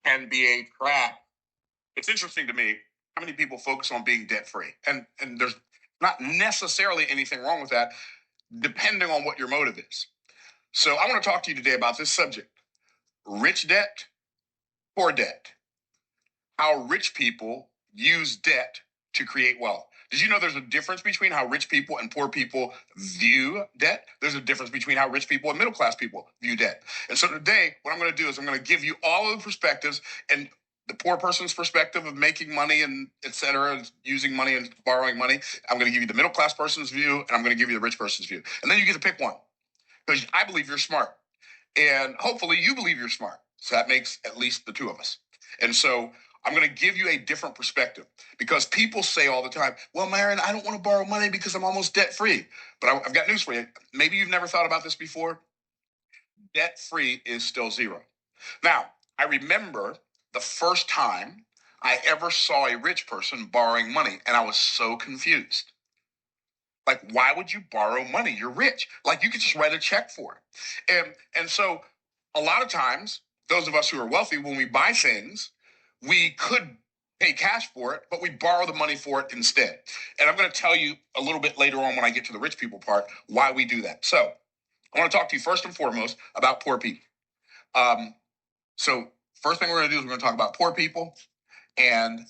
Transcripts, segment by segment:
can be a trap. It's interesting to me how many people focus on being debt free, and there's not necessarily anything wrong with that, depending on what your motive is. So I want to talk to you today about this subject: rich debt, poor debt. How rich people use debt to create wealth. Did you know there's a difference between how rich people and poor people view debt? There's a difference between how rich people and middle class people view debt. And so today, what I'm going to do is I'm going to give you all of the perspectives, and the poor person's perspective of making money and et cetera, using money and borrowing money. I'm going to give you the middle class person's view, and I'm going to give you the rich person's view. And then you get to pick one, because I believe you're smart. And hopefully you believe you're smart. So that makes at least the two of us. And so I'm going to give you a different perspective, because people say all the time, well, Myron, I don't want to borrow money because I'm almost debt free. But I've got news for you. Maybe you've never thought about this before. Debt free is still zero. Now, I remember the first time I ever saw a rich person borrowing money, and I was so confused. Like, why would you borrow money? You're rich. Like, you could just write a check for it. And so a lot of times, those of us who are wealthy, when we buy things, we could pay cash for it, but we borrow the money for it instead. And I'm going to tell you a little bit later on, when I get to the rich people part, why we do that. So I want to talk to you first and foremost about poor people. So first thing we're going to do is we're going to talk about poor people. And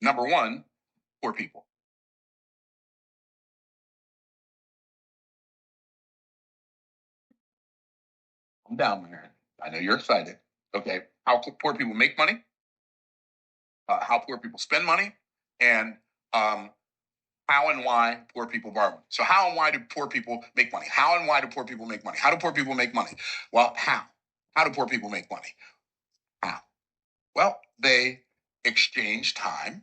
number one, poor people. I'm down there. I know you're excited. Okay. How poor people make money, how poor people spend money, and how and why poor people borrow money. So, how and why do poor people make money? How and why do poor people make money? How do poor people make money? Well, how? How do poor people make money? How? Well, they exchange time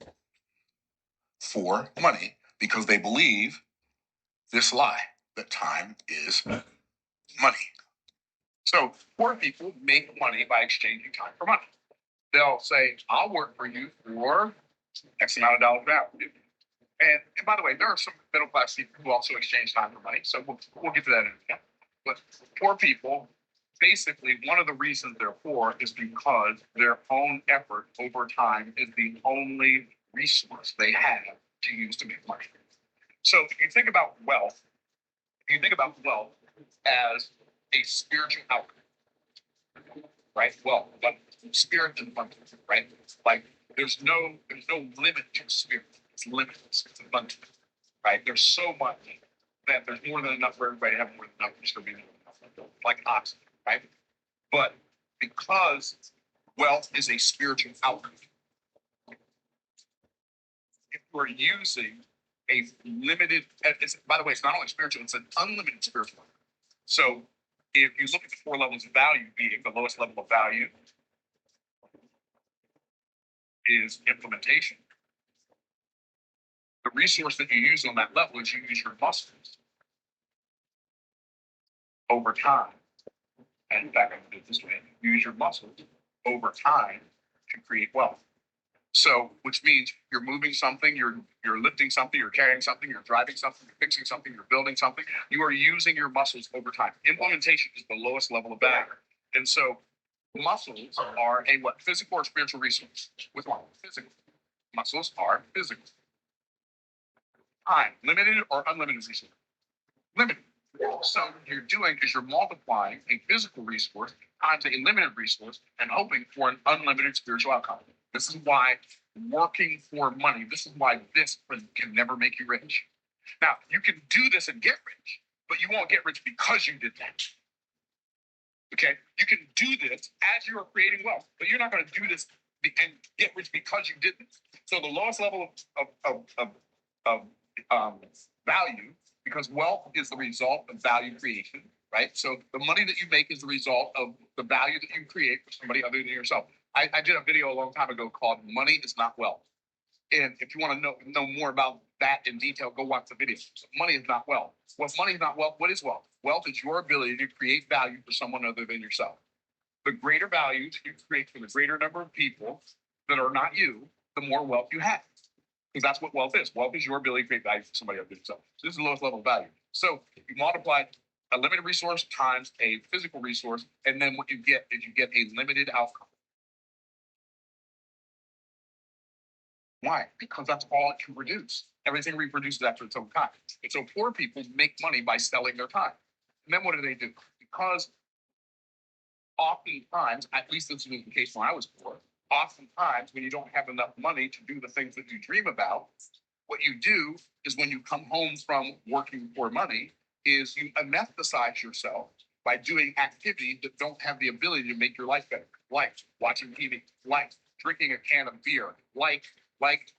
for money because they believe this lie that time is money. So, poor people make money by exchanging time for money. They'll say, I'll work for you for X amount of dollars value. And by the way, there are some middle class people who also exchange time for money. So we'll get to that in a minute. But poor people, basically, one of the reasons they're poor is because their own effort over time is the only resource they have to use to make money. So if you think about wealth, as a spiritual outcome, right? Well, but spirit is abundant, right? Like there's no limit to spirit. It's limitless. It's abundant, right? There's so much that there's more than enough for everybody to have more than enough. There's going to be enough, like oxygen, right? But because wealth is a spiritual outcome, if we're using a limited, by the way, it's not only spiritual, it's an unlimited spiritual. So if you look at the four levels of value, being the lowest level of value is implementation. The resource that you use on that level is you use your muscles over time. And in fact, I'm going to do it this way: you use your muscles over time to create wealth. So, which means you're moving something, you're lifting something, you're carrying something, you're driving something, you're fixing something, you're building something. You are using your muscles over time. Implementation is the lowest level of value. And so muscles are a what? Physical or spiritual resource? With what? Physical. Muscles are physical. Time, limited or unlimited resource? Limited. So what you're doing is you're multiplying a physical resource times a limited resource and hoping for an unlimited spiritual outcome. This is why working for money, this is why this can never make you rich. Now, you can do this and get rich, but you won't get rich because you did that. Okay? You can do this as you are creating wealth, but you're not going to do this and get rich because you did this. So the lowest level of value, because wealth is the result of value creation, right? So the money that you make is the result of the value that you create for somebody other than yourself. I did a video a long time ago called Money is Not Wealth. And if you want to know more about that in detail, go watch the video. So money is not wealth. Well, if money is not wealth, what is wealth? Wealth is your ability to create value for someone other than yourself. The greater value that you create for the greater number of people that are not you, the more wealth you have. Because that's what wealth is. Wealth is your ability to create value for somebody other than yourself. So this is the lowest level of value. So if you multiply A limited resource times a physical resource, and then what you get is you get a limited outcome. Why? Because that's all it can produce. Everything reproduces after its own kind. And so poor people make money by selling their time. And then what do? Because oftentimes, at least this was the case when I was poor, oftentimes when you don't have enough money to do the things that you dream about, what you do is when you come home from working for money, is you anesthetize yourself by doing activities that don't have the ability to make your life better, like watching TV, like drinking a can of beer, like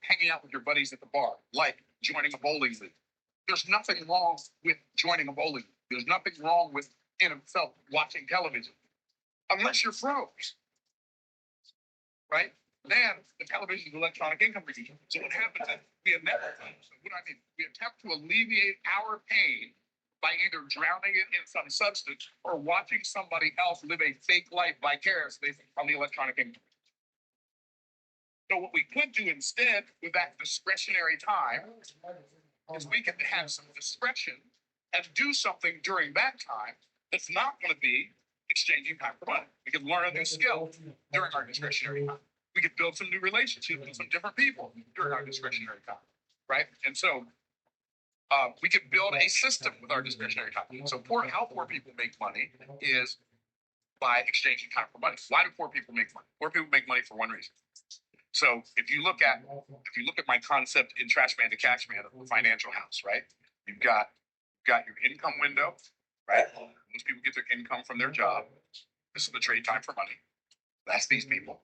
hanging out with your buddies at the bar, like joining a bowling league. There's nothing wrong with joining a bowling league. There's nothing wrong with in itself watching television, unless you're froze, right? Then the television is electronic income producing. So what happens is we attempt, we attempt to alleviate our pain by either drowning it in some substance or watching somebody else live a fake life vicariously on the electronic income. So what we could do instead with that discretionary time is we can have some discretion and do something during that time that's not going to be exchanging time for money. We can learn a new skill during our discretionary time. We could build some new relationships with some different people during our discretionary time, right? And so we could build a system with our discretionary time. So how poor people make money is by exchanging time for money. Why do poor people make money? Poor people make money for one reason. So if you look at my concept in Trash Man to Cash Man of the financial house, right? You've got your income window, right? Most people get their income from their job. This is the trade time for money. That's these people.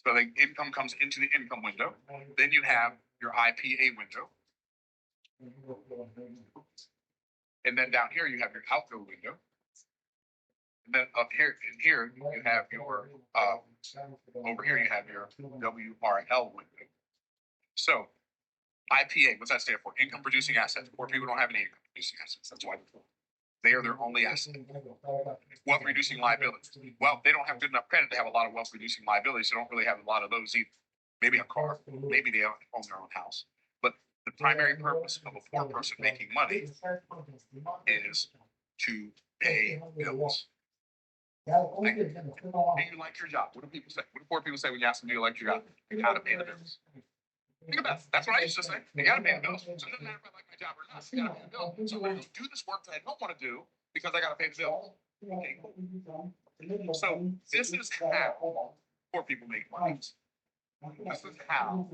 So the income comes into the income window. Then you have your IPA window. And then down here you have your outgo window. And then up here you have your over here you have your WRL window. So IPA, what's that stand for? Income producing assets. Poor people don't have any income producing assets. That's why they're poor. They are their only asset. Wealth reducing liabilities. Well, they don't have good enough credit to have a lot of wealth reducing liabilities. They don't really have a lot of those either. Maybe a car, maybe they own their own house. But the primary purpose of a poor person making money is to pay bills. Do you like your job? What do people say? What do poor people say when you ask them, do you like your job? You gotta pay the bills. Think about it. That's what I used to say. You gotta pay the bills. So it doesn't matter if I like my job or not. You gotta pay the bills. So I don't do this work that I don't want to do because I gotta pay the bills. Okay, cool. So this is how poor people make money. This is how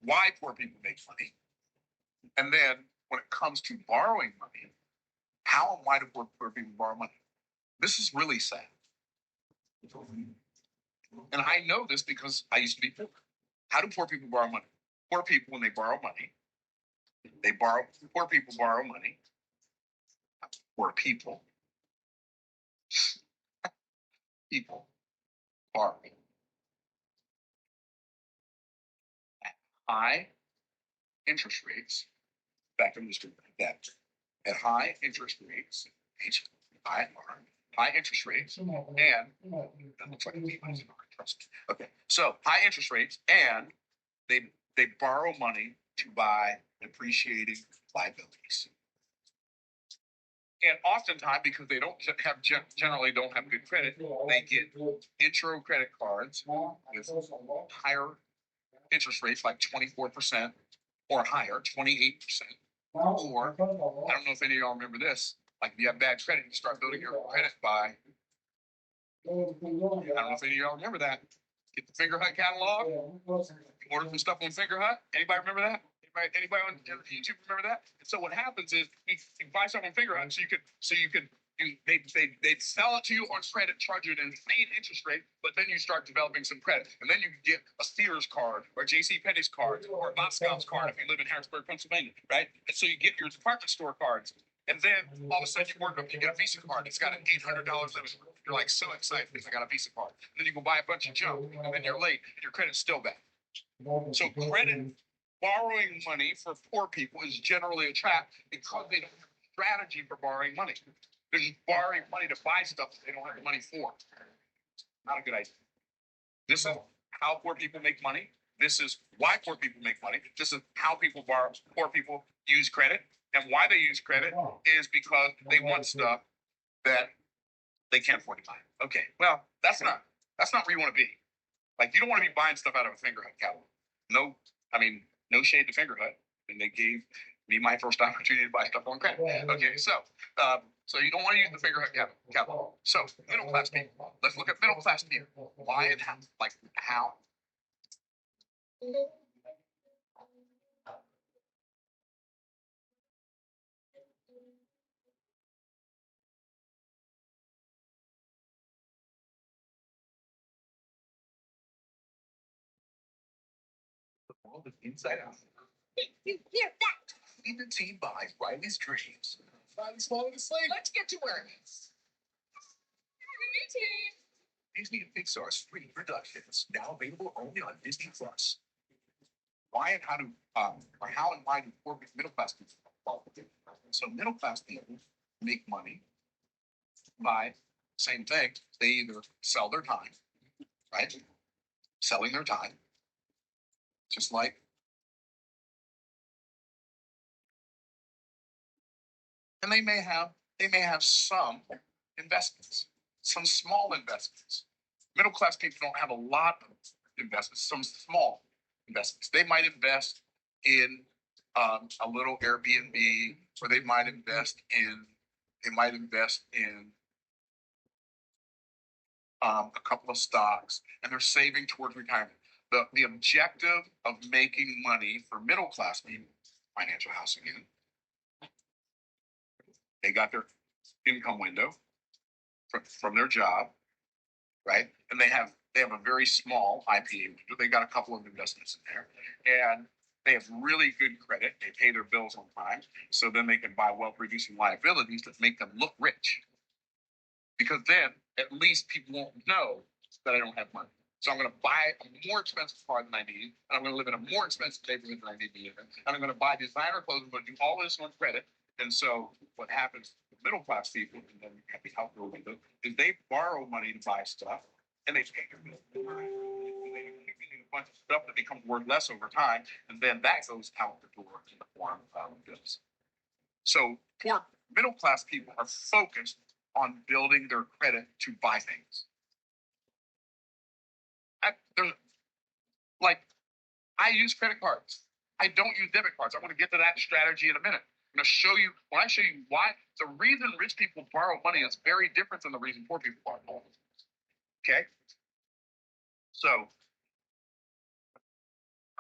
why poor people make money. And then when it comes to borrowing money, how and why do poor people borrow money? This is really sad. And I know this because I used to be poor. How do poor people borrow money? Poor people, when they borrow money, poor people borrow money. Poor people borrow at high interest rates. Back in the debt at high interest rates, high interest rates, and that looks like okay. So high interest rates, and they borrow money to buy depreciating liabilities. And oftentimes, because they generally don't have good credit, they get intro credit cards with higher interest rates, like 24% or higher, 28%. Or I don't know if any of y'all remember this. Like if you have bad credit, you start building your credit by. I don't know if any of y'all remember that. Get the Finger Hut catalog. Order some stuff on Finger Hut. Anybody remember that? Anybody on YouTube remember that? And so what happens is you buy something on Finger Hut, they sell it to you on credit, charge you an insane interest rate, but then you start developing some credit, and then you can get a Sears card or J.C. Penney's card or a Boscov's card if you live in Harrisburg, Pennsylvania, right? And so you get your department store cards, and then all of a sudden you work up, you get a Visa card. It's got an $800 limit. You're like so excited because I got a Visa card. And then you go buy a bunch of junk, and then you're late, and your credit's still bad. So credit, borrowing money for poor people is generally a trap because they don't have a strategy for borrowing money. They're just borrowing money to buy stuff that they don't have the money for. Not a good idea. This is how poor people make money. This is why poor people make money. This is how poor people use credit. And why they use credit is because they want stuff that they can't afford to buy. Okay, well, that's not where you want to be. Like, you don't want to be buying stuff out of a Fingerhut catalog. No, I mean, no shade to Fingerhut, and they gave me my first opportunity to buy stuff on credit. Okay, so you don't want to use the Fingerhut catalog. So middle class people. Let's look at middle class people. Why and how? Like how? The world is inside out. Hear that? Feed the team buys Riley's dreams. Riley's falling asleep. Let's get to work. Disney and Pixar's Spring Productions, now available only on Disney Plus. Why and how do or how and why do poor middle class people fall? So middle class people make money by same thing. They either sell their time, right? Selling their time, just like, and they may have some investments, some small investments. Middle class people don't have a lot of investments, some small investments. They might invest in a little Airbnb, or they might invest in a couple of stocks, and they're saving towards retirement. The objective of making money for middle class people, financial house again, they got their income window from their job, right? And they have a very small IPA window. They got a couple of investments in there, and they have really good credit. They pay their bills on time, so then they can buy wealth-reducing liabilities that make them look rich. Because then at least people won't know that I don't have money. So I'm going to buy a more expensive car than I need, and I'm going to live in a more expensive neighborhood than I need to live in, and I'm going to buy designer clothes. I'm going to do all this on credit. And so what happens to middle class people, and then you have the outdoor window, is they borrow money to buy stuff, and they pay their bills. They accumulate a bunch of stuff that becomes worth less over time, and then that goes out the door in the form of bills. So poor middle class people are focused on building their credit to buy things. There's like, I use credit cards. I don't use debit cards. I'm going to get to that strategy in a minute. I'm going to show you, when I show you why, the reason rich people borrow money is very different than the reason poor people borrow money. Okay? So,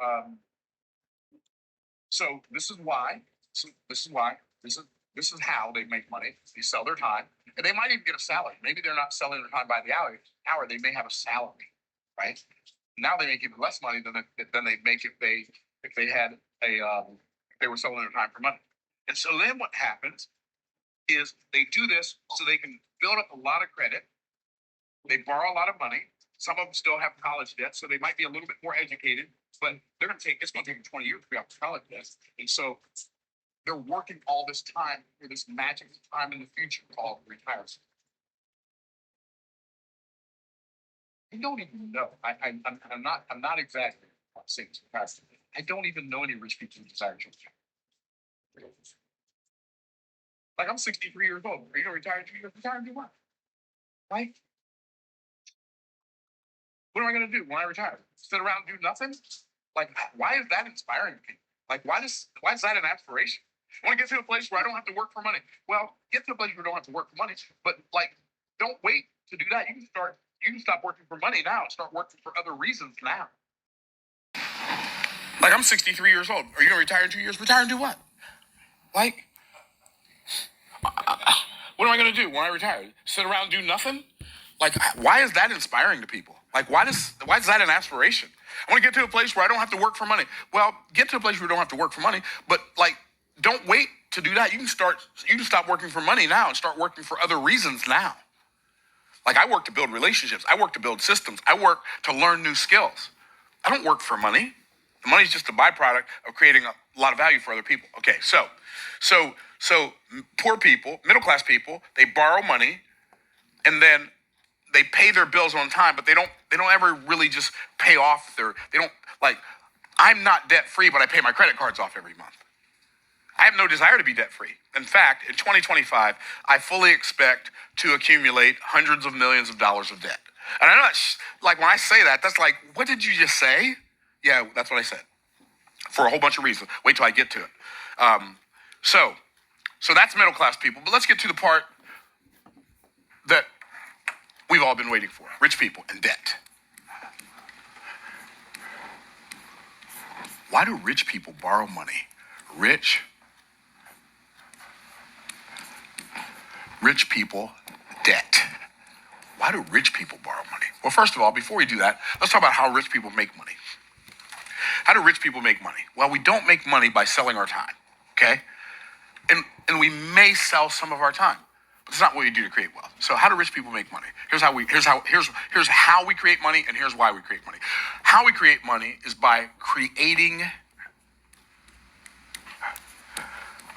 um, so this is why. So this is why. This is how they make money. They sell their time, and they might even get a salary. Maybe they're not selling their time by the hour. They may have a salary, right? Now they make even less money than they make if they had if they were selling their time for money. And so then what happens is they do this so they can build up a lot of credit. They borrow a lot of money. Some of them still have college debt, so they might be a little bit more educated, but it's going to take them 20 years to pay off the college debt. And so they're working all this time for this magic time in the future called retirement. I don't even know. I'm not exaggerating. I'm saying it's I don't even know any rich people who desire to retire. Like, I'm 63 years old. Are you gonna retire in 2 years? Retire and do what? Right? What am I gonna do when I retire? Sit around and do nothing? Like, why is that inspiring to people? Like, why is that an aspiration? I want to get to a place where I don't have to work for money. Well, get to a place where you don't have to work for money, but like, don't wait to do that. You can stop working for money now and start working for other reasons now. Like, I'm 63 years old. Are you gonna retire in 2 years? Retire and do what? Like, what am I gonna do when I retire? Sit around and do nothing? Like, why is that inspiring to people? Like, why is that an aspiration? I want to get to a place where I don't have to work for money. Well, get to a place where you don't have to work for money, but like, don't wait to do that. You can stop working for money now and start working for other reasons now. Like, I work to build relationships. I work to build systems. I work to learn new skills. I don't work for money. The money is just a byproduct of creating a lot of value for other people. Okay, so poor people, middle class people, they borrow money, and then they pay their bills on time, but they don't ever really just pay off they don't, like, I'm not debt free, but I pay my credit cards off every month. I have no desire to be debt free. In fact, in 2025, I fully expect to accumulate hundreds of millions of dollars of debt. And I know that's like when I say that, that's like, what did you just say? Yeah, that's what I said for a whole bunch of reasons. Wait till I get to it. So that's middle class people. But let's get to the part that we've all been waiting for: rich people and debt. Why do rich people borrow money? Rich people, debt. Why do rich people borrow money? Well, first of all, before we do that, let's talk about how rich people make money. How do rich people make money? Well, we don't make money by selling our time, okay? And we may sell some of our time, but it's not what we do to create wealth. So how do rich people make money? Here's how we create money, and here's why we create money. How we create money is by creating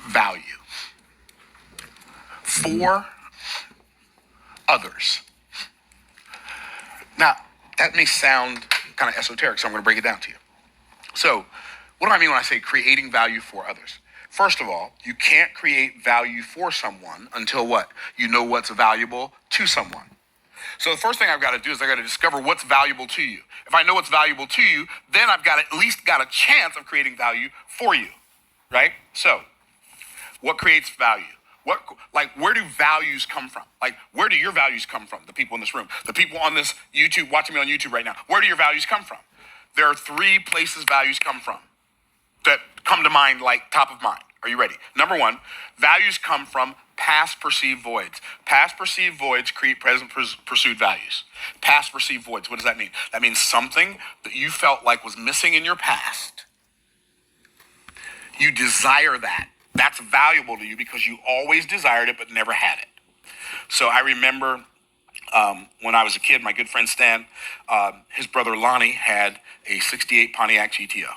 value for others. Now, that may sound kind of esoteric, so I'm going to break it down to you. So, what do I mean when I say creating value for others? First of all, you can't create value for someone until what? You know what's valuable to someone. So the first thing I've got to do is I got to discover what's valuable to you. If I know what's valuable to you, then I've got at least got a chance of creating value for you, right? So, what creates value? Where do values come from? Like, where do your values come from? The people in this room, the people on this YouTube, watching me on YouTube right now, where do your values come from? There are 3 places values come from that come to mind, like top of mind. Are you ready? Number 1, values come from past perceived voids. Past perceived voids create present pursued values. Past perceived voids, what does that mean? That means something that you felt like was missing in your past. You desire that. That's valuable to you because you always desired it but never had it. So I remember when I was a kid, my good friend Stan, his brother Lonnie had a 68 Pontiac GTO.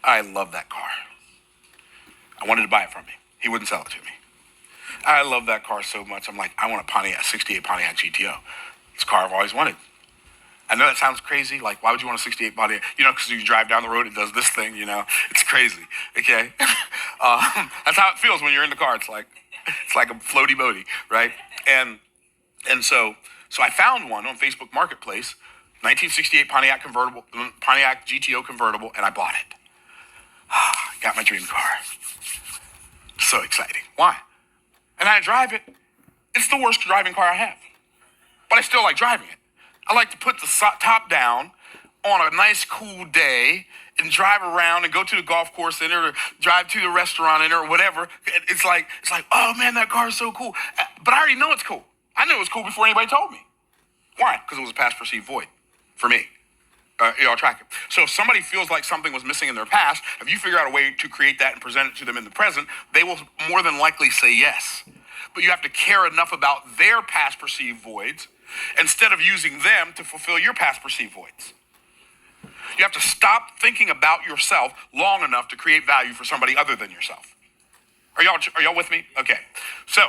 I love that car. I wanted to buy it from him. He wouldn't sell it to me. I love that car so much. I'm like, I want a 68 Pontiac GTO. It's a car I've always wanted. I know that sounds crazy. Like, why would you want a 68 Pontiac? Because you drive down the road, it does this thing, It's crazy, okay? That's how it feels when you're in the car. It's like a floaty boaty, right? And so I found one on Facebook Marketplace, 1968 Pontiac GTO convertible, and I bought it. Got my dream car. So exciting. Why? And I drive it. It's the worst driving car I have. But I still like driving it. I like to put the top down on a nice cool day and drive around and go to the golf course in it or drive to the restaurant in it or whatever. It's like, oh man, that car is so cool. But I already know it's cool. I knew it was cool before anybody told me. Why? Because it was a past perceived void for me. Y'all track it. So if somebody feels like something was missing in their past, if you figure out a way to create that and present it to them in the present, they will more than likely say yes. But you have to care enough about their past perceived voids instead of using them to fulfill your past perceived voids. You have to stop thinking about yourself long enough to create value for somebody other than yourself. Are y'all with me? Okay. So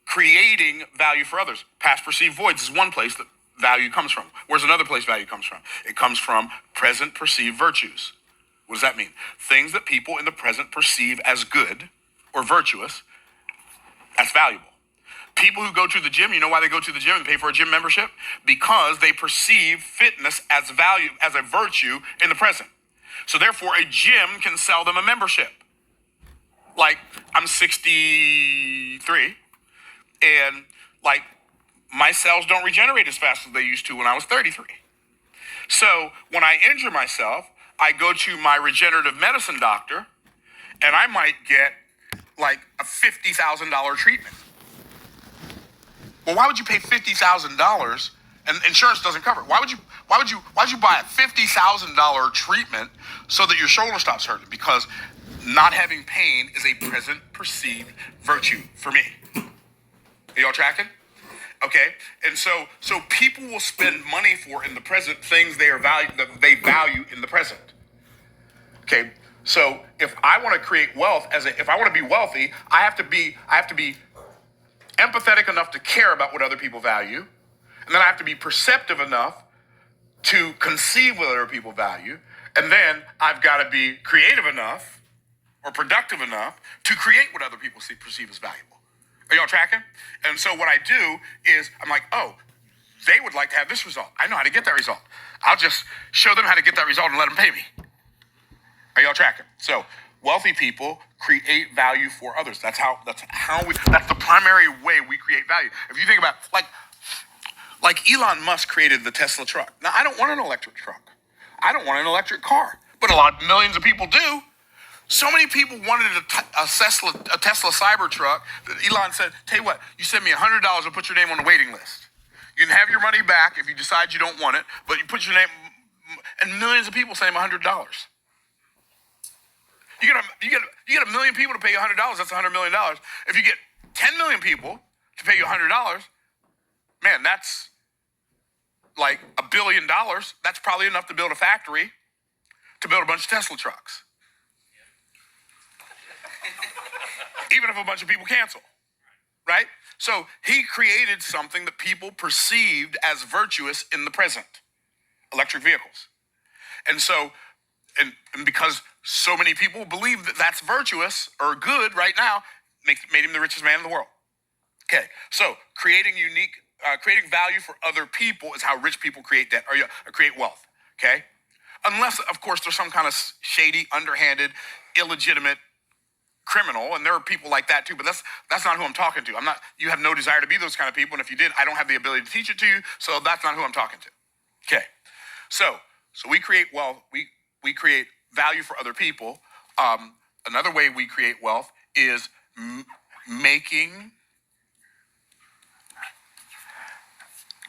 creating value for others. Past perceived voids is one place that value comes from. Where's another place value comes from? It comes from present perceived virtues. What does that mean? Things that people in the present perceive as good or virtuous, that's valuable. People who go to the gym, you know why they go to the gym and pay for a gym membership? Because they perceive fitness as value, as a virtue in the present. So therefore, a gym can sell them a membership. Like, I'm 63, and like, my cells don't regenerate as fast as they used to when I was 33. So when I injure myself, I go to my regenerative medicine doctor, and I might get like a $50,000 treatment. Well, why would you pay $50,000 and insurance doesn't cover it? Why would you buy a $50,000 treatment so that your shoulder stops hurting? Because not having pain is a present perceived virtue for me. Are y'all tracking? Okay, and so people will spend money for in the present things they value in the present. Okay, so if I want to create wealth, if I want to be wealthy, I have to be empathetic enough to care about what other people value, and then I have to be perceptive enough to conceive what other people value, and then I've got to be creative enough or productive enough to create what other people perceive as valuable. Are y'all tracking? And so what I do is I'm like, oh, they would like to have this result. I know how to get that result. I'll just show them how to get that result and let them pay me. Are y'all tracking? So wealthy people create value for others. That's the primary way we create value. If you think about like Elon Musk created the Tesla truck. Now I don't want an electric truck. I don't want an electric car, but millions of people do. So many people wanted a Tesla Cybertruck that Elon said, tell you what, you send me $100, I'll put your name on the waiting list. You can have your money back if you decide you don't want it, but you put your name, and millions of people send him $100. You get a million people to pay you $100, that's $100 million. If you get 10 million people to pay you $100, man, that's like $1 billion. That's probably enough to build a factory to build a bunch of Tesla trucks. Even if a bunch of people cancel, right? So he created something that people perceived as virtuous in the present, electric vehicles. And so, and because so many people believe that that's virtuous or good right now, made him the richest man in the world. Okay, so creating value for other people is how rich people create debt or create wealth, okay? Unless, of course, there's some kind of shady, underhanded, illegitimate criminal, and there are people like that too, but that's not who I'm talking to. You have no desire to be those kind of people, and if you did, I don't have the ability to teach it to you, so that's not who I'm talking to. Okay, so we create wealth, we create value for other people. Another way we create wealth is making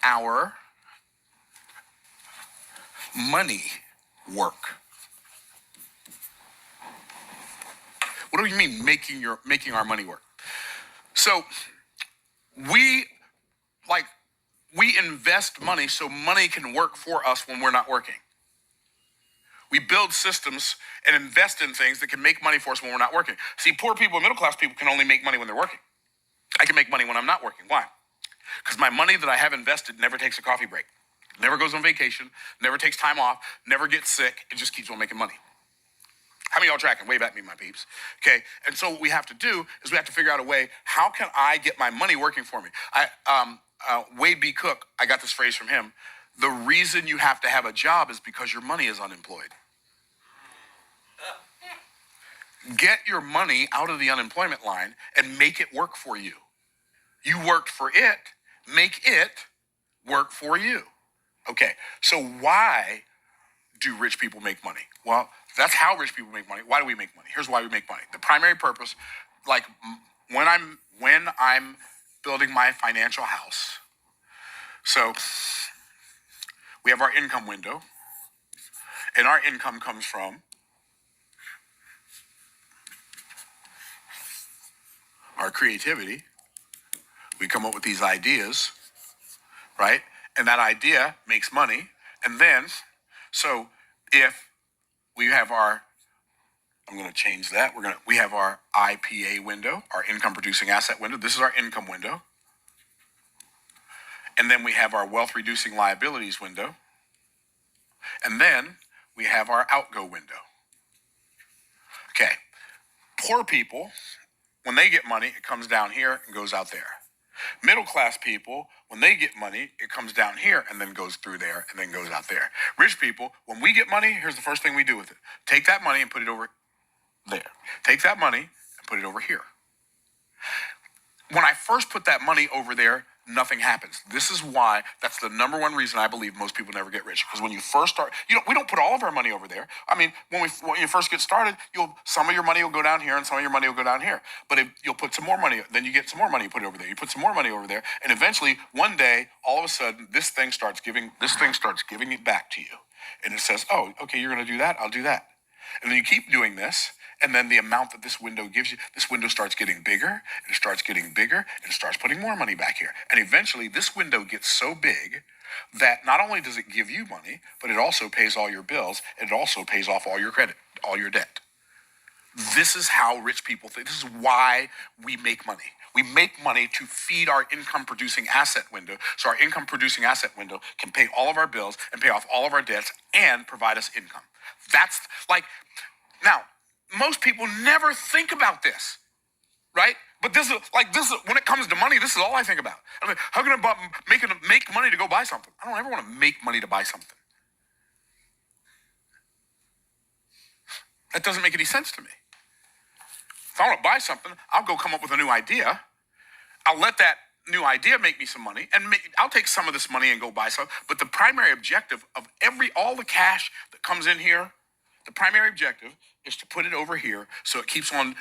our money work. What do you mean making our money work? So we invest money so money can work for us when we're not working. We build systems and invest in things that can make money for us when we're not working. See, poor people and middle class people can only make money when they're working. I can make money when I'm not working. Why? Because my money that I have invested never takes a coffee break, never goes on vacation, never takes time off, never gets sick. It just keeps on making money. How many of y'all tracking? Wave at me, my peeps. Okay, and so what we have to do is we have to figure out a way, how can I get my money working for me? Wade B. Cook, I got this phrase from him. The reason you have to have a job is because your money is unemployed. Get your money out of the unemployment line and make it work for you. You worked for it, make it work for you. Okay, so why do rich people make money? Well, that's how rich people make money. Why do we make money? Here's why we make money. The primary purpose, like when I'm building my financial house. So we have our income window, and our income comes from our creativity. We come up with these ideas, right? And that idea makes money. And then, so if we have I'm going to change that. We have our IPA window, our income producing asset window. This is our income window. And then we have our wealth reducing liabilities window. And then we have our outgo window. Okay. Poor people, when they get money, it comes down here and goes out there. Middle class people, when they get money, it comes down here and then goes through there and then goes out there. Rich people, when we get money, here's the first thing we do with it. Take that money and put it over there. Take that money and put it over here. When I first put that money over there, nothing happens. This is why, that's the number one reason I believe most people never get rich. Because when you first start, we don't put all of our money over there. I mean, when you first get started, some of your money will go down here and some of your money will go down here. But if you'll put some more money, then you get some more money, you put it over there. You put some more money over there. And eventually, one day, all of a sudden, this thing starts giving it back to you. And it says, oh, okay, you're going to do that, I'll do that. And then you keep doing this. And then the amount that this window gives you, this window starts getting bigger, and it starts getting bigger, and it starts putting more money back here. And eventually, this window gets so big that not only does it give you money, but it also pays all your bills, and it also pays off all your credit, all your debt. This is how rich people think. This is why we make money. We make money to feed our income-producing asset window, so our income-producing asset window can pay all of our bills and pay off all of our debts and provide us income. That's like, now, most people never think about this, right? But this is when it comes to money, this is all I think about. I mean, how can I make money to go buy something? I don't ever want to make money to buy something. That doesn't make any sense to me. If I want to buy something, I'll go come up with a new idea. I'll let that new idea make me some money, and I'll take some of this money and go buy some. But the primary objective of all the cash that comes in here, the primary objective is to put it over here so it keeps on,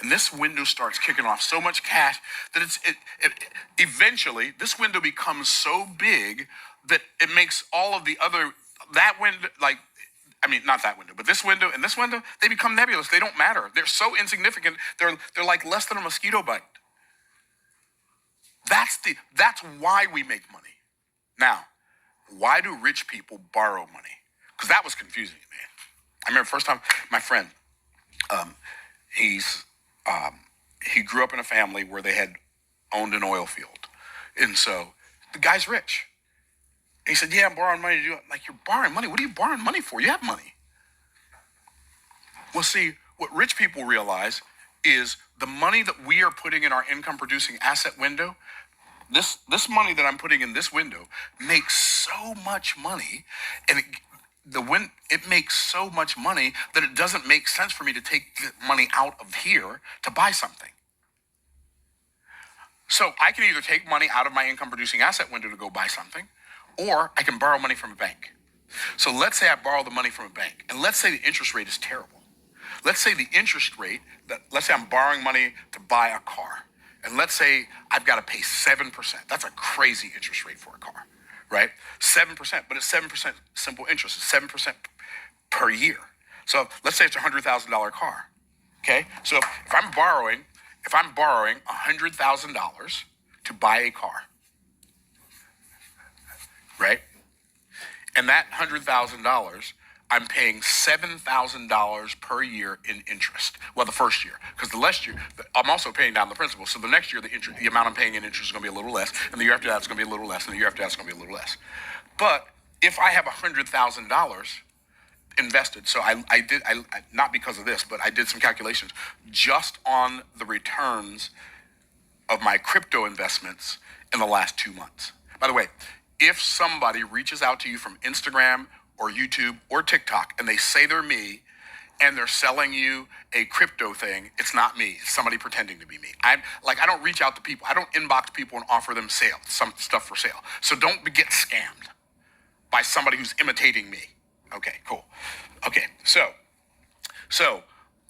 and this window starts kicking off so much cash that eventually this window becomes so big that it makes all of the other, that window, not that window, but this window and this window, they become nebulous. They don't matter. They're so insignificant. They're like less than a mosquito bite. That's why we make money. Now, why do rich people borrow money? Because that was confusing to me. I remember first time my friend, he grew up in a family where they had owned an oil field, and so the guy's rich. And he said, "Yeah, I'm borrowing money to do it." Like, you're borrowing money? What are you borrowing money for? You have money. Well, see, what rich people realize is the money that we are putting in our income producing asset window, this money that I'm putting in this window makes so much money, and it makes so much money that it doesn't make sense for me to take the money out of here to buy something. So I can either take money out of my income producing asset window to go buy something, or I can borrow money from a bank. So let's say I borrow the money from a bank, and let's say the interest rate is terrible. Let's say the interest rate, let's say I'm borrowing money to buy a car, and let's say I've got to pay 7%. That's a crazy interest rate for a car, right? 7%, but it's 7% simple interest. It's 7% per year. So let's say it's a $100,000 car, okay? So if I'm borrowing $100,000 to buy a car, right? And that $100,000, I'm paying $7,000 per year in interest. Well, the first year, because the last year, I'm also paying down the principal. So the next year, the amount I'm paying in interest is going to be a little less, and the year after that, it's going to be a little less, and the year after that, it's going to be a little less. But if I have $100,000 invested, so I not because of this, but I did some calculations just on the returns of my crypto investments in the last 2 months. By the way, if somebody reaches out to you from Instagram or YouTube or TikTok and they say they're me and they're selling you a crypto thing, it's not me. It's somebody pretending to be me. I don't reach out to people. I don't inbox people and offer them some stuff for sale. So don't get scammed by somebody who's imitating me. Okay, cool. Okay, so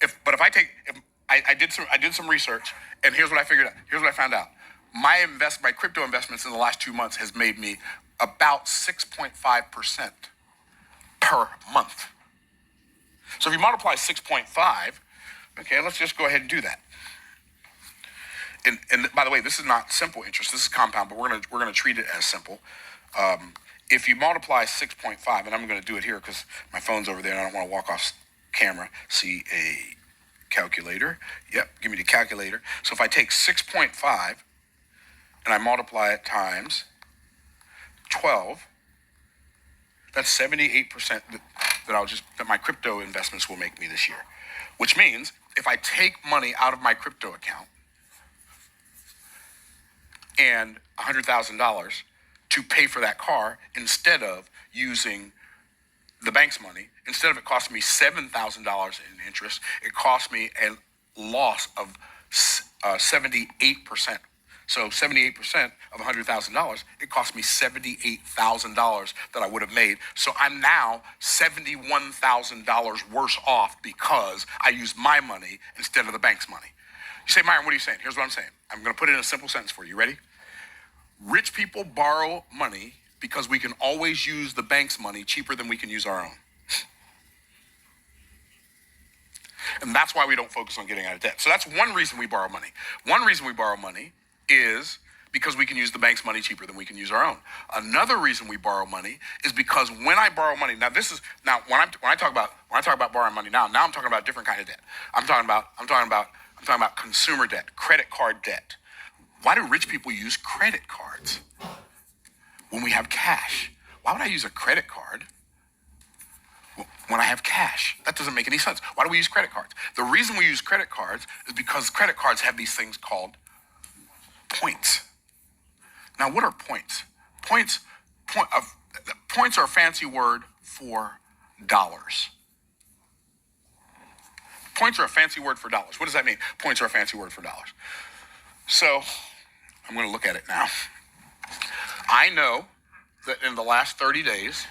if I did some research, and here's what I figured out. Here's what I found out. My crypto investments in the last 2 months has made me about 6.5% per month. So if you multiply 6.5, okay, let's just go ahead and do that. And by the way, this is not simple interest. This is compound, but we're gonna treat it as simple. If you multiply 6.5, and I'm going to do it here because my phone's over there and I don't want to walk off camera. See a calculator. Yep, give me the calculator. So if I take 6.5 and I multiply it times 12, that's 78% that my crypto investments will make me this year. Which means if I take money out of my crypto account and $100,000 to pay for that car, instead of using the bank's money, instead of it costing me $7,000 in interest, it cost me a loss of 78%. So 78% of $100,000, it cost me $78,000 that I would have made. So I'm now $71,000 worse off because I used my money instead of the bank's money. You say, Myron, what are you saying? Here's what I'm saying. I'm going to put it in a simple sentence for you. Ready? Rich people borrow money because we can always use the bank's money cheaper than we can use our own. And that's why we don't focus on getting out of debt. So that's one reason we borrow money. One reason we borrow money is because we can use the bank's money cheaper than we can use our own. Another reason we borrow money is because when I borrow money, when I talk about borrowing money now I'm talking about a different kind of debt. I'm talking about consumer debt, credit card debt. Why do rich people use credit cards when we have cash? Why would I use a credit card when I have cash. That doesn't make any sense. Why do we use credit cards? The reason we use credit cards is because credit cards have these things called points. Now, what are points? Points are a fancy word for dollars. Points are a fancy word for dollars. What does that mean? Points are a fancy word for dollars. So I'm going to look at it now. I know that in the last 30 days,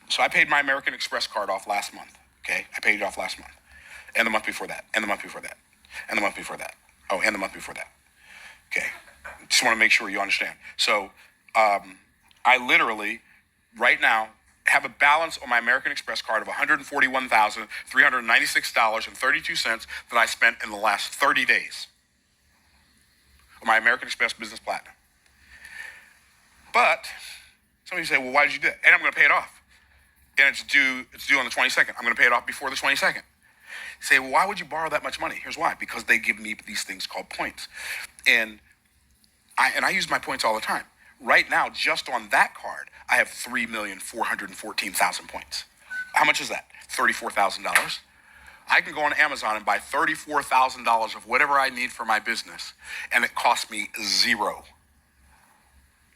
so I paid my American Express card off last month. Okay, I paid it off last month, and the month before that, and the month before that, and the month before that. Oh, and the month before that. Okay, just want to make sure you understand. So I literally, right now, have a balance on my American Express card of $141,396.32 that I spent in the last 30 days on my American Express Business Platinum. But somebody say, well, why did you do that? And I'm going to pay it off. And it's due on the 22nd. I'm going to pay it off before the 22nd. You say, well, why would you borrow that much money? Here's why. Because they give me these things called points. And I use my points all the time. Right now, just on that card, I have 3,414,000 points. How much is that? $34,000. I can go on Amazon and buy $34,000 of whatever I need for my business, and it costs me zero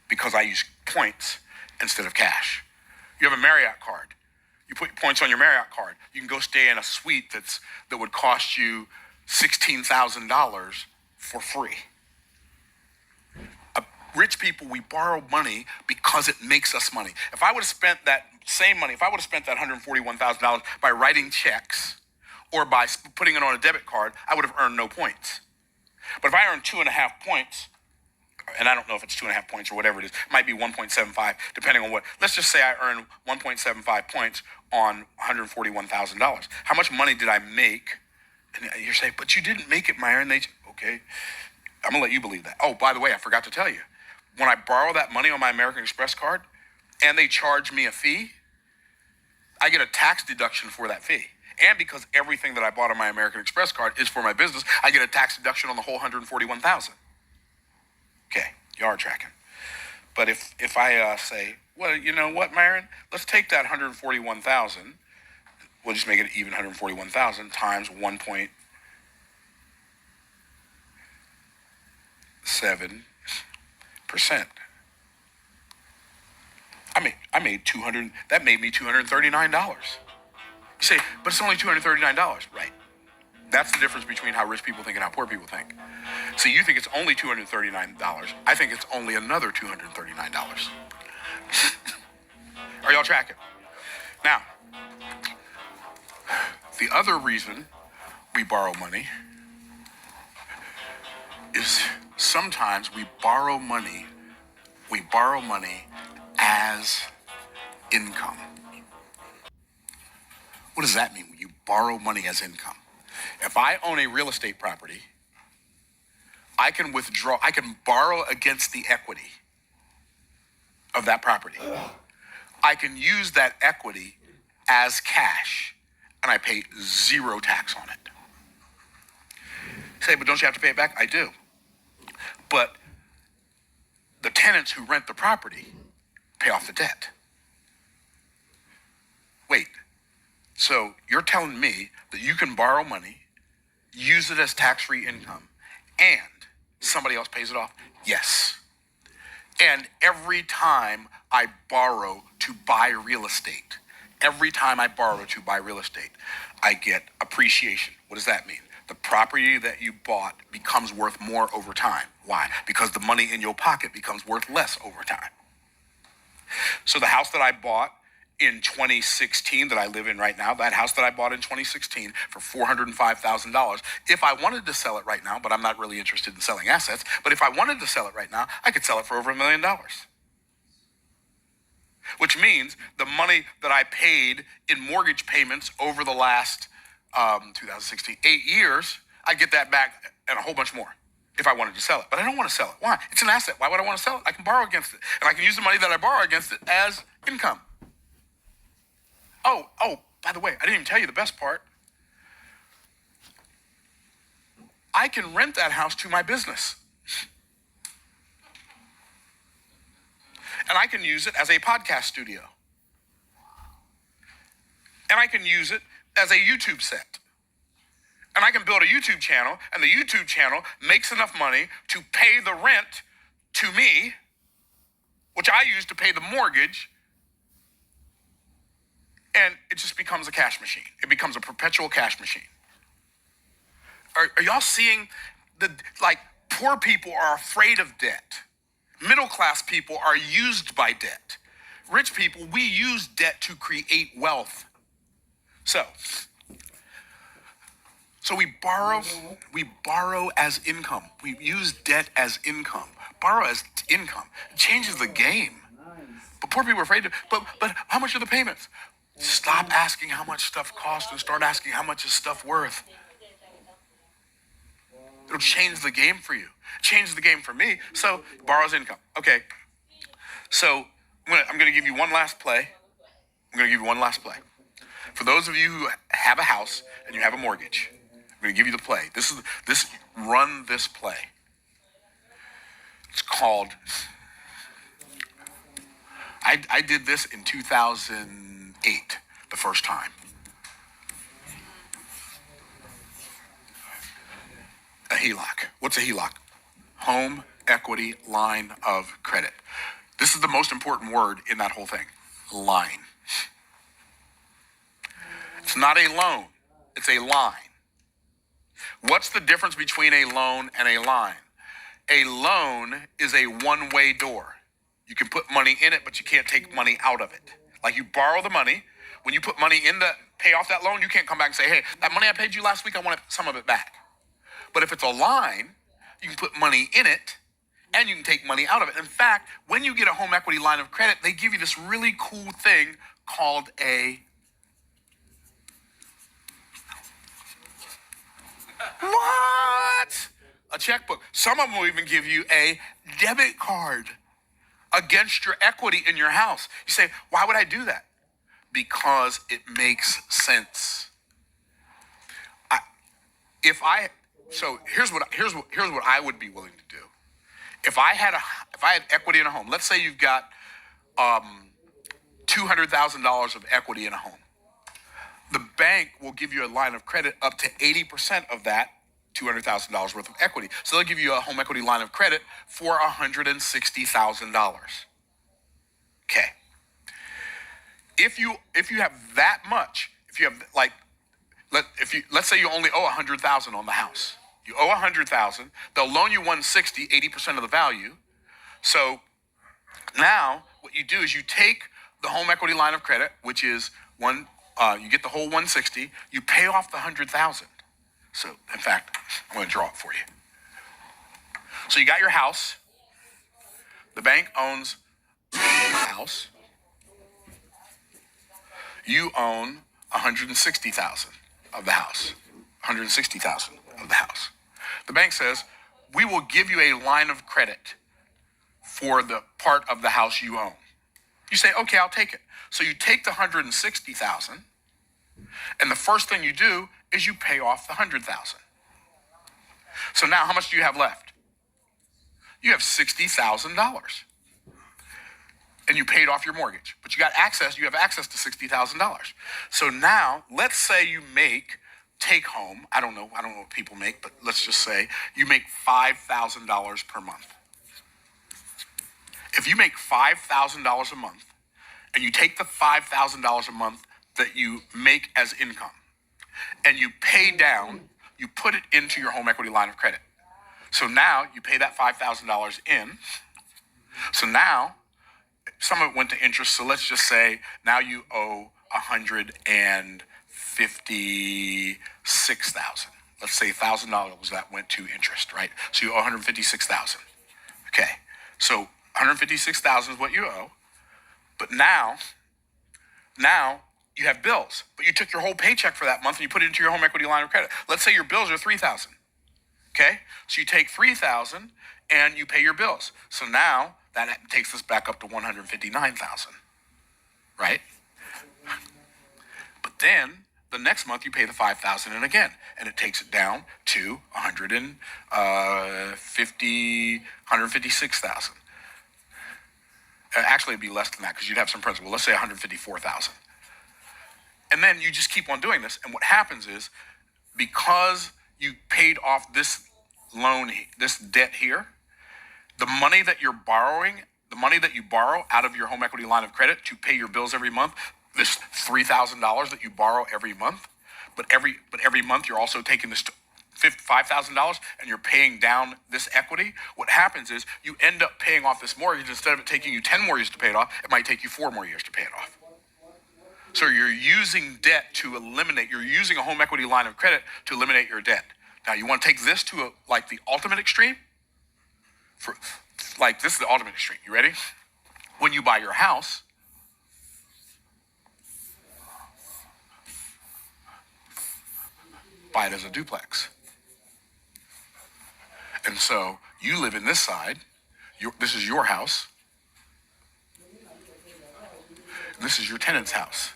because I use points instead of cash. You have a Marriott card. You put points on your Marriott card. You can go stay in a suite that would cost you $16,000 for free. Rich people, we borrow money because it makes us money. If I would have spent that same money, if I would have spent that $141,000 by writing checks or by putting it on a debit card, I would have earned no points. But if I earn 2.5 points, and I don't know if it's 2.5 points or whatever it is, it might be 1.75, depending on what. Let's just say I earn 1.75 points on $141,000. How much money did I make? And you're saying, but you didn't make it, Myron. Okay, I'm gonna let you believe that. Oh, by the way, I forgot to tell you. When I borrow that money on my American Express card and they charge me a fee, I get a tax deduction for that fee. And because everything that I bought on my American Express card is for my business, I get a tax deduction on the whole $141,000. Okay, you are tracking. But if I say, well, you know what, Myron? Let's take that $141,000. We'll just make it even $141,000 times 1.7%. I made $200. That made me $239. You say, but it's only $239, right? That's the difference between how rich people think and how poor people think. So you think it's only $239. I think it's only another $239. Are y'all tracking? Now, the other reason we borrow money is sometimes we borrow money as income. What does that mean? You borrow money as income. If I own a real estate property, I can borrow against the equity of that property. I can use that equity as cash, and I pay zero tax on it. Say, but don't you have to pay it back? I do. But the tenants who rent the property pay off the debt. Wait, so you're telling me that you can borrow money, use it as tax-free income, and somebody else pays it off? Yes. And every time I borrow to buy real estate, I get appreciation. What does that mean? The property that you bought becomes worth more over time. Why? Because the money in your pocket becomes worth less over time. So the house that I bought in 2016 that I live in right now, that house that I bought in 2016 for $405,000, if I wanted to sell it right now, but I'm not really interested in selling assets, but if I wanted to sell it right now, I could sell it for over $1 million. Which means the money that I paid in mortgage payments over the last 2016, 8 years, I get that back and a whole bunch more if I wanted to sell it. But I don't want to sell it. Why? It's an asset. Why would I want to sell it? I can borrow against it. And I can use the money that I borrow against it as income. Oh, by the way, I didn't even tell you the best part. I can rent that house to my business. And I can use it as a podcast studio. and I can use it as a YouTube set. And I can build a YouTube channel, and the YouTube channel makes enough money to pay the rent to me, which I use to pay the mortgage, and it just becomes a cash machine. It becomes a perpetual cash machine. Are y'all seeing poor people are afraid of debt. Middle class people are used by debt. Rich people, we use debt to create wealth. So we borrow as income. We use debt as income. Borrow as income. It changes the game. But poor people are afraid to, but how much are the payments? Stop asking how much stuff costs and start asking how much is stuff worth. It'll change the game for you. Change the game for me. So borrows income. Okay. So I'm going to give you one last play. For those of you who have a house and you have a mortgage, I'm going to give you the play. Run this play. It's called, I did this in 2008, the first time. A HELOC. What's a HELOC? Home equity line of credit. This is the most important word in that whole thing. Line. It's not a loan. It's a line. What's the difference between a loan and a line? A loan is a one-way door. You can put money in it, but you can't take money out of it. Like you borrow the money. When you put money in to pay off that loan, you can't come back and say, hey, that money I paid you last week, I want some of it back. But if it's a line, you can put money in it and you can take money out of it. In fact, when you get a home equity line of credit, they give you this really cool thing called a what? A checkbook. Some of them will even give you a debit card against your equity in your house. You say, why would I do that? Because it makes sense. So here's what I would be willing to do. If I had equity in a home, let's say you've got $200,000 of equity in a home. The bank will give you a line of credit up to 80% of that $200,000 worth of equity. So they'll give you a home equity line of credit for $160,000. Okay. If you have that much, if you have let's say you only owe $100,000 on the house. You owe $100,000. They'll loan you $160,000, 80% of the value. So now what you do is you take the home equity line of credit, which is you get the whole $160,000. You pay off the $100,000. So in fact, I'm going to draw it for you. So you got your house. The bank owns the house. You own $160,000 of the house. $160,000 of the house. The bank says, we will give you a line of credit for the part of the house you own. You say, okay, I'll take it. So you take the $160,000, and the first thing you do is you pay off the $100,000. So now how much do you have left? You have $60,000. And you paid off your mortgage, but you have access to $60,000. So now let's say you take home, I don't know what people make, but let's just say you make $5,000 per month. If you make $5,000 a month and you take the $5,000 a month that you make as income and you pay down, you put it into your home equity line of credit. So now you pay that $5,000 in. So now some of it went to interest. So let's just say now you owe $156,000. Let's say $1,000 that went to interest, right? So you owe $156,000. Okay. So $156,000 is what you owe. But now you have bills, but you took your whole paycheck for that month and you put it into your home equity line of credit. Let's say your bills are $3,000. Okay. So you take $3,000 and you pay your bills. So now that takes us back up to $159,000, right? But then the next month you pay the $5,000 in again, and it takes it down to $156,000. Actually, it'd be less than that because you'd have some principal. Let's say $154,000. And then you just keep on doing this. And what happens is, because you paid off this loan, this debt here, the money that you're borrowing, the money that you borrow out of your home equity line of credit to pay your bills every month, this $3,000 that you borrow every month, but every month you're also taking this $5,000 and you're paying down this equity. What happens is you end up paying off this mortgage. Instead of it taking you 10 more years to pay it off, it might take you 4 more years to pay it off. So you're using debt to eliminate, you're using a home equity line of credit to eliminate your debt. Now you want to take this to like the ultimate extreme? This is the ultimate extreme. You ready? When you buy your house, buy it as a duplex. And so you live in this side. This is your house. This is your tenant's house.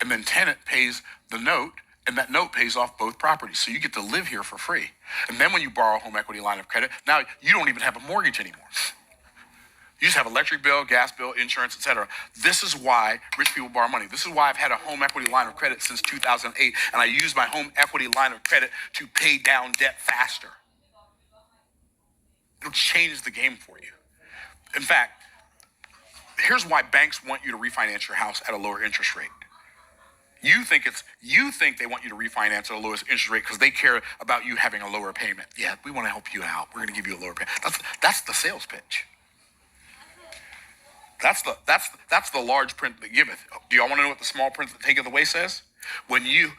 And then tenant pays the note, and that note pays off both properties. So you get to live here for free. And then when you borrow a home equity line of credit, now you don't even have a mortgage anymore. You just have electric bill, gas bill, insurance, etc. This is why rich people borrow money. This is why I've had a home equity line of credit since 2008, and I use my home equity line of credit to pay down debt faster. It'll change the game for you. In fact, here's why banks want you to refinance your house at a lower interest rate. You think they want you to refinance at a lowest interest rate because they care about you having a lower payment. Yeah, we want to help you out. We're going to give you a lower payment. That's the sales pitch. That's the large print that giveth. Do y'all want to know what the small print that taketh away says? When you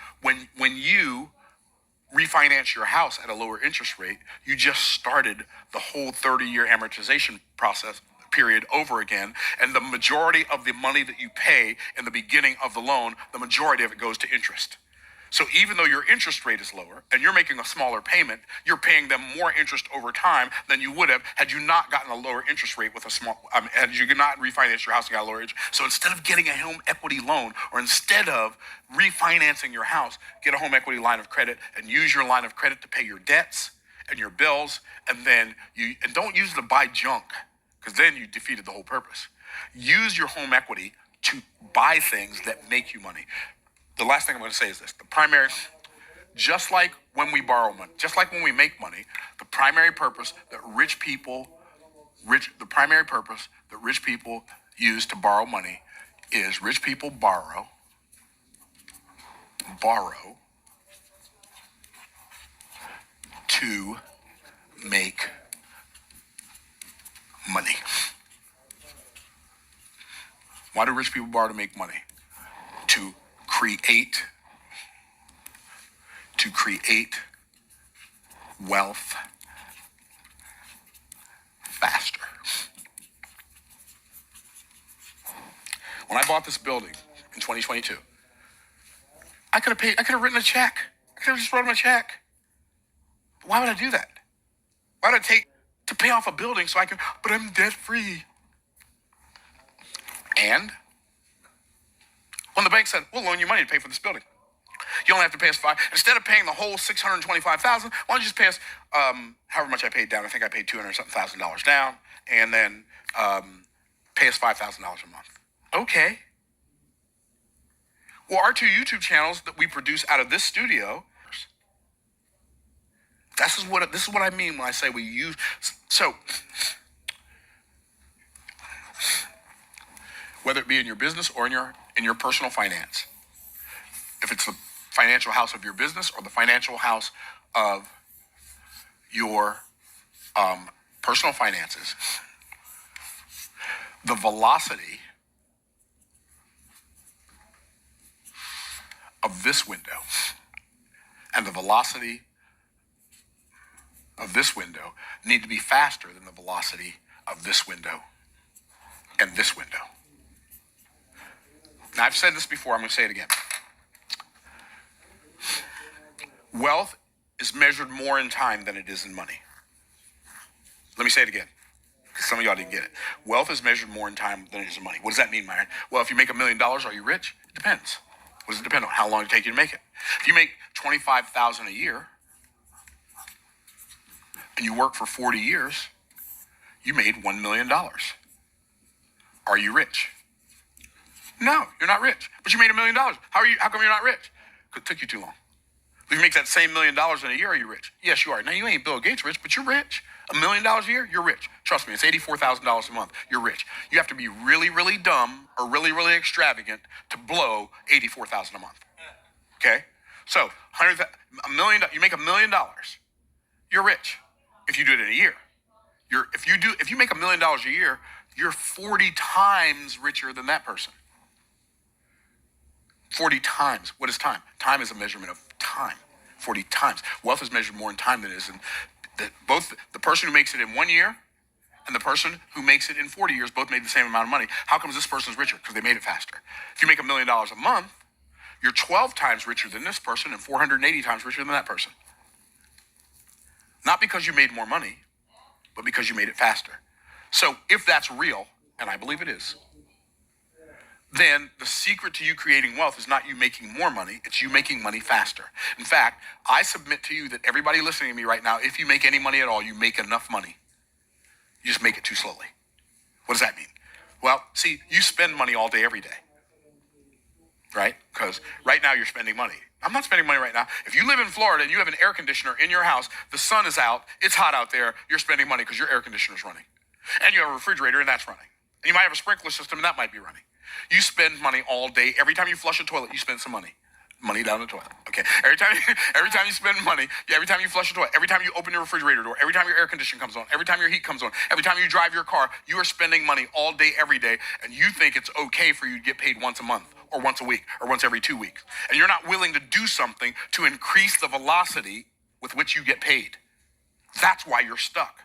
refinance your house at a lower interest rate, you just started the whole 30-year amortization process period over again, and the majority of the money that you pay in the beginning of the loan, the majority of it goes to interest. So even though your interest rate is lower and you're making a smaller payment, you're paying them more interest over time than you would have had you not gotten a lower interest rate with had you not refinanced your house and got a lower interest. So instead of getting a home equity loan, or instead of refinancing your house, get a home equity line of credit and use your line of credit to pay your debts and your bills, and don't use it to buy junk, because then you defeated the whole purpose. Use your home equity to buy things that make you money. The last thing I'm going to say is this. Just like when we borrow money, just like when we make money, the primary purpose that rich people use to borrow money is rich people borrow to make money. Why do rich people borrow to make money? To create wealth faster. When I bought this building in 2022, I could have written a check. I could have just wrote him a check. But why would I do that? Why would I take to pay off a building but I'm debt free? And when the bank said, we'll loan you money to pay for this building, you only have to pay us instead of paying the whole $625,000, why don't you just pay us however much I paid down? I think I paid $200-something down, and then pay us $5,000 a month. Okay. Well, our 2 YouTube channels that we produce out of this studio, this is what I mean when I say we use. So whether it be in your business or in your personal finance, if it's the financial house of your business or the financial house of your personal finances, the velocity of this window and the velocity of this window need to be faster than the velocity of this window and this window. Now, I've said this before, I'm going to say it again. Wealth is measured more in time than it is in money. Let me say it again, because some of y'all didn't get it. Wealth is measured more in time than it is in money. What does that mean, Myron? Well, if you make $1 million, are you rich? It depends. What does it depend on? How long it take you to make it? If you make $25,000 a year and you work for 40 years, you made $1 million. Are you rich? No, you're not rich. But you made $1 million. How come you're not rich? 'Cause it took you too long. If you make that same $1 million in a year, are you rich? Yes, you are. Now, you ain't Bill Gates rich, but you're rich. $1 million a year, you're rich. Trust me, it's $84,000 a month. You're rich. You have to be really, really dumb or really, really extravagant to blow $84,000 a month. Okay? So, $100 million, you make $1 million, you're rich. If you do it in a year, if you make $1 million a year, you're 40 times richer than that person. 40 times. What is time? Time is a measurement of time. 40 times. Wealth is measured more in time than it is in both the person who makes it in 1 year and the person who makes it in 40 years both made the same amount of money. How comes this person's richer? Because they made it faster. If you make $1 million a month, you're 12 times richer than this person and 480 times richer than that person. Not because you made more money, but because you made it faster. So if that's real, and I believe it is, then the secret to you creating wealth is not you making more money, it's you making money faster. In fact, I submit to you that everybody listening to me right now, if you make any money at all, you make enough money. You just make it too slowly. What does that mean? Well, see, you spend money all day, every day, right? Because right now you're spending money. I'm not spending money right now. If you live in Florida and you have an air conditioner in your house, the sun is out, it's hot out there, you're spending money because your air conditioner is running. And you have a refrigerator and that's running. And you might have a sprinkler system and that might be running. You spend money all day. Every time you flush a toilet, you spend some money. Money down the toilet. Okay. Every time you spend money, every time you flush a toilet, every time you open your refrigerator door, every time your air conditioner comes on, every time your heat comes on, every time you drive your car, you are spending money all day, every day, and you think it's okay for you to get paid once a month or once a week or once every 2 weeks. And you're not willing to do something to increase the velocity with which you get paid. That's why you're stuck.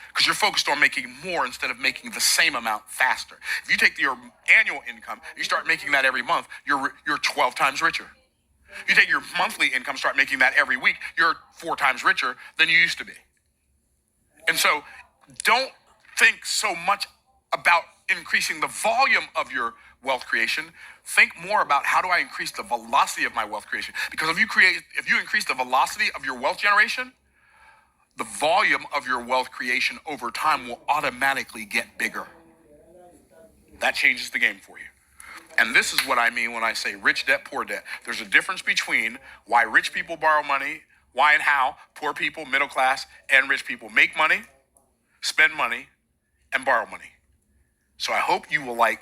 Because you're focused on making more instead of making the same amount faster. If you take your annual income, you start making that every month, you're 12 times richer. You take your monthly income, start making that every week, you're 4 times richer than you used to be. And so don't think so much about increasing the volume of your wealth creation. Think more about how do I increase the velocity of my wealth creation? Because if you increase the velocity of your wealth generation, the volume of your wealth creation over time will automatically get bigger. That changes the game for you. And this is what I mean when I say rich debt, poor debt. There's a difference between why rich people borrow money, why and how poor people, middle class, and rich people make money, spend money, and borrow money. So I hope you will like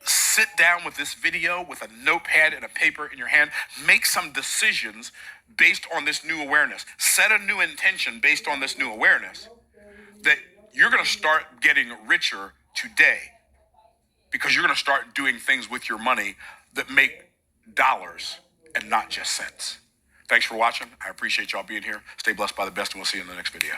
sit down with this video with a notepad and a paper in your hand, make some decisions based on this new awareness. Set a new intention based on this new awareness that you're going to start getting richer today because you're going to start doing things with your money that make dollars and not just cents. Thanks for watching. I appreciate y'all being here. Stay blessed by the best, and we'll see you in the next video.